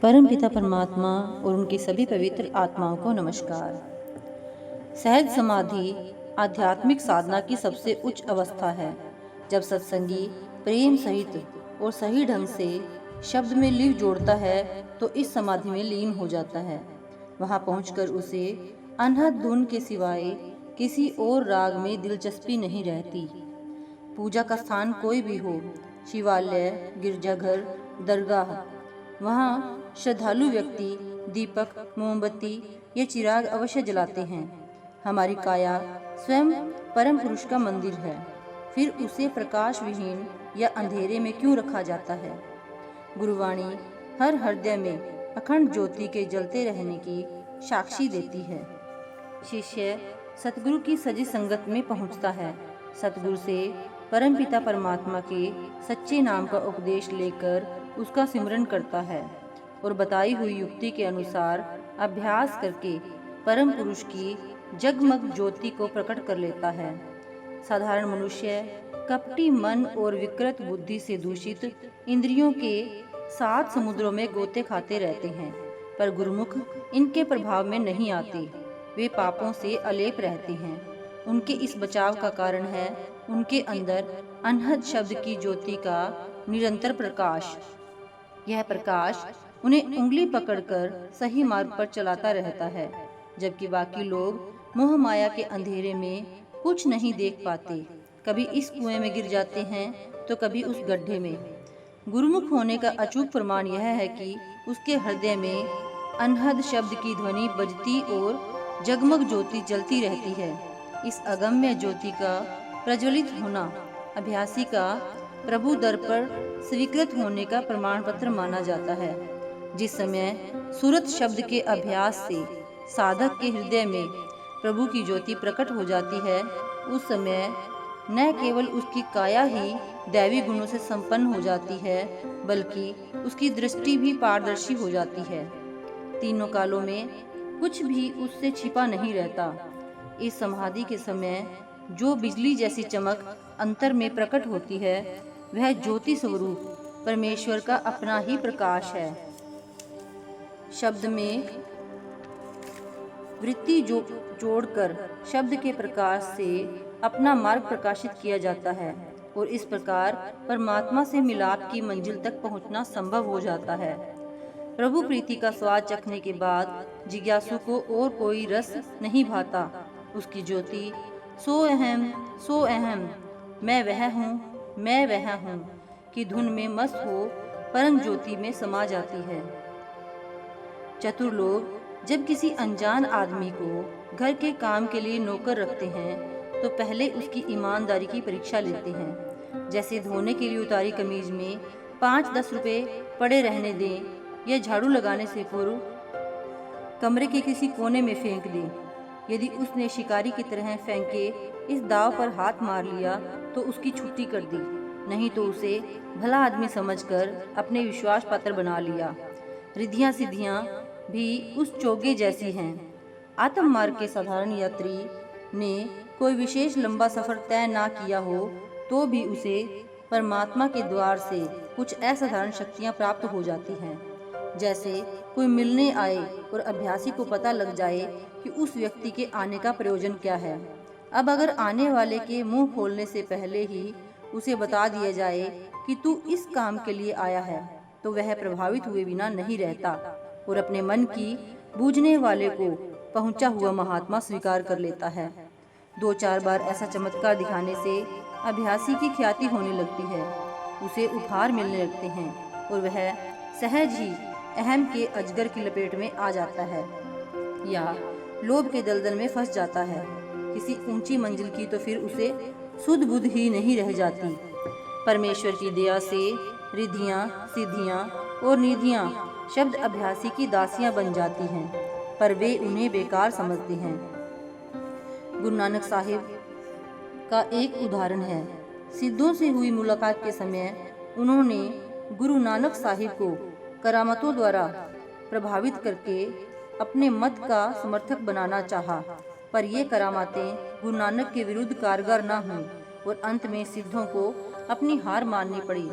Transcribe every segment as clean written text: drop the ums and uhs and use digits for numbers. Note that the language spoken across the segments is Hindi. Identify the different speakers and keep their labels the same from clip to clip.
Speaker 1: परमपिता परमात्मा और उनकी सभी पवित्र आत्माओं को नमस्कार। सहज समाधि आध्यात्मिक साधना की सबसे उच्च अवस्था है। जब सत्संगी प्रेम सहित और सही ढंग से शब्द में लिव जोड़ता है तो इस समाधि में लीन हो जाता है। वहां पहुंचकर उसे अनहद धुन के सिवाय किसी और राग में दिलचस्पी नहीं रहती। पूजा का स्थान कोई भी हो, शिवालय, गिरजाघर, दरगाह, वहाँ श्रद्धालु व्यक्ति दीपक, मोमबत्ती या चिराग अवश्य जलाते हैं। हमारी काया स्वयं परम पुरुष का मंदिर है, फिर उसे प्रकाश विहीन या अंधेरे में क्यों रखा जाता है? गुरुवाणी हर हृदय में अखंड ज्योति के जलते रहने की साक्षी देती है। शिष्य सतगुरु की सजी संगत में पहुंचता है। सतगुरु से परमपिता परमात्मा के सच्चे नाम का उपदेश लेकर उसका सिमरन करता है और बताई हुई युक्ति के अनुसार अभ्यास करके परम पुरुष की जगमग ज्योति को प्रकट कर लेता है। साधारण मनुष्य कपटी मन और विकृत बुद्धि से दूषित इंद्रियों के 7 समुद्रों में गोते खाते रहते हैं, पर गुरुमुख इनके प्रभाव में नहीं आते। वे पापों से अलेप रहते हैं। उनके इस बचाव का कारण है उनके अंदर अनहद शब्द की ज्योति का निरंतर प्रकाश। यह प्रकाश उन्हें उंगली पकड़कर सही मार्ग पर चलाता रहता है, जबकि बाकी लोग मोह माया के अंधेरे में कुछ नहीं देख पाते। कभी इस कुएं में गिर जाते हैं तो कभी उस गड्ढे में। गुरुमुख होने का अचूक प्रमाण यह है कि उसके हृदय में अनहद शब्द की ध्वनि बजती और जगमग ज्योति जलती रहती है। इस अगम्य ज्योति का प्रज्वलित होना अभ्यासी का प्रभु दर पर स्वीकृत होने का प्रमाण पत्र माना जाता है। जिस समय सूरत शब्द के अभ्यास से साधक के हृदय में प्रभु की ज्योति प्रकट हो जाती है, उस समय न केवल उसकी काया ही दैवी गुणों से संपन्न हो जाती है, बल्कि उसकी दृष्टि भी पारदर्शी हो जाती है। तीनों कालों में कुछ भी उससे छिपा नहीं रहता। इस समाधि के समय जो बिजली जैसी चमक अंतर में प्रकट होती है, वह ज्योति स्वरूप परमेश्वर का अपना ही प्रकाश है। शब्द में वृत्ति जोड़कर शब्द के प्रकाश से अपना मार्ग प्रकाशित किया जाता है और इस प्रकार परमात्मा से मिलाप की मंजिल तक पहुंचना संभव हो जाता है। प्रभु प्रीति का स्वाद चखने के बाद जिज्ञासु को और कोई रस नहीं भाता। उसकी ज्योति सो अहम मैं वह हूँ की धुन में मस्त हो परम ज्योति में समा जाती है। चतुर लोग जब किसी अनजान आदमी को घर के काम के लिए नौकर रखते हैं तो पहले उसकी ईमानदारी की परीक्षा लेते हैं। जैसे धोने के लिए उतारी कमीज में 5-10 रुपए पड़े रहने दें या झाड़ू लगाने से पूर्व कमरे के किसी कोने में फेंक दें। यदि उसने शिकारी की तरह फेंके इस दाव पर हाथ मार लिया तो उसकी छुट्टी कर दी, नहीं तो उसे भला आदमी समझकर अपने विश्वास पात्र बना लिया। रिद्धियां सिद्धियां भी उस चोगे जैसी हैं। आत्म मार्ग के साधारण यात्री ने कोई विशेष लंबा सफर तय ना किया हो तो भी उसे परमात्मा के द्वार से कुछ असाधारण शक्तियां प्राप्त हो जाती हैं। जैसे कोई मिलने आए और अभ्यासी को पता लग जाए कि उस व्यक्ति के आने का प्रयोजन क्या है। अब अगर आने वाले के मुंह खोलने से पहले ही उसे बता दिया जाए कि तू इस काम के लिए आया है, तो वह प्रभावित हुए बिना नहीं रहता और अपने मन की बूझने वाले को पहुंचा हुआ महात्मा स्वीकार कर लेता है। 2-4 बार ऐसा चमत्कार दिखाने से अभ्यासी की ख्याति होने लगती है, उसे उपहार मिलने लगते हैं और वह सहज ही अहम के अजगर की लपेट में आ जाता है या लोभ के दलदल में फंस जाता है। किसी ऊंची मंजिल की तो फिर उसे सुध बुध ही नहीं रह जाती। परमेश्वर की दया से रिद्धियां सिद्धियां और निधियां शब्द अभ्यासी की दासियां बन जाती हैं, पर वे उन्हें बेकार समझते हैं। गुरु नानक साहिब का एक उदाहरण है। सिद्धों से हुई मुलाकात के समय उन्होंने गुरु नानक साहिब को करामतों द्वारा प्रभावित करके अपने मत का समर्थक बनाना चाहा, पर ये करामातें गुरु नानक के विरुद्ध कारगर न हुई और अंत में सिद्धों को अपनी हार माननी पड़ी।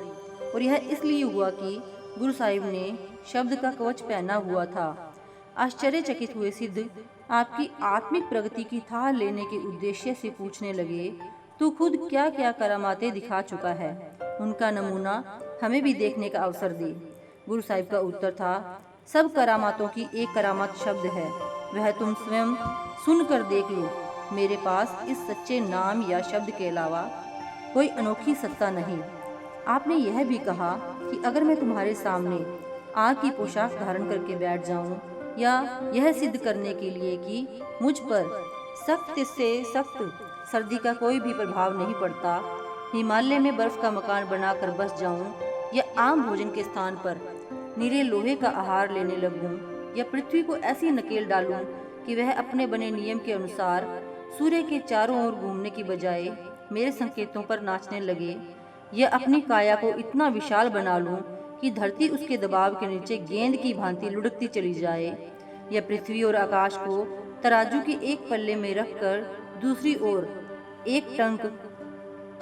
Speaker 1: और यह इसलिए हुआ कि गुरु साहिब ने शब्द का कवच पहना हुआ था। आश्चर्यचकित हुए सिद्ध आपकी आत्मिक प्रगति की थाह लेने के उद्देश्य से पूछने लगे, तू खुद क्या क्या करामातें दिखा चुका है, उनका नमूना हमें भी देखने का अवसर दे। गुरु साहिब का उत्तर था, सब करामातों की एक करामात शब्द है, वह तुम स्वयं सुनकर देख लो। मेरे पास इस सच्चे नाम या शब्द के अलावा कोई अनोखी सत्ता नहीं। आपने यह भी कहा कि अगर मैं तुम्हारे सामने आग की पोशाक धारण करके बैठ जाऊं, या यह सिद्ध करने के लिए कि मुझ पर सख्त से सख्त सर्दी का कोई भी प्रभाव नहीं पड़ता, हिमालय में बर्फ का मकान बनाकर बस जाऊं, या आम भोजन के स्थान पर नीरे लोहे का आहार लेने लगूं, या पृथ्वी को ऐसी नकेल डालूं कि वह अपने बने नियम के अनुसार सूर्य के चारों ओर घूमने की बजाय मेरे संकेतों पर नाचने लगे, या अपनी काया को इतना विशाल बना लूं कि धरती उसके दबाव के नीचे गेंद की भांति लुढ़कती चली जाए, या पृथ्वी और आकाश को तराजू के एक पल्ले में रखकर दूसरी ओर एक टंक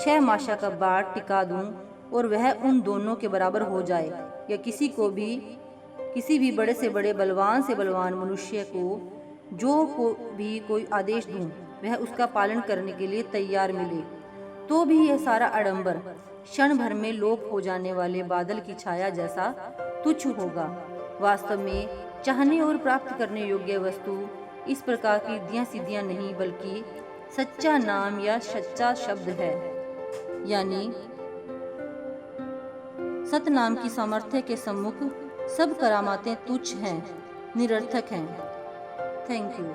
Speaker 1: 6 माशा का बाट टिका दूं और वह उन दोनों के बराबर हो जाए, या किसी भी बड़े से बड़े बलवान से बलवान मनुष्य को भी कोई आदेश दूं, वह उसका पालन करने के लिए तैयार मिले, तो भी यह सारा आडंबर क्षण भर में लोप हो जाने वाले बादल की छाया जैसा तुच्छ होगा। वास्तव में चाहने और प्राप्त करने योग्य वस्तु इस प्रकार की रिद्धियां सिद्धियां नहीं, बल्कि सच्चा नाम या सच्चा शब्द है, यानी सतनाम की सामर्थ्य के सम्मुख सब करामातें तुच्छ हैं, निरर्थक हैं। Thank you.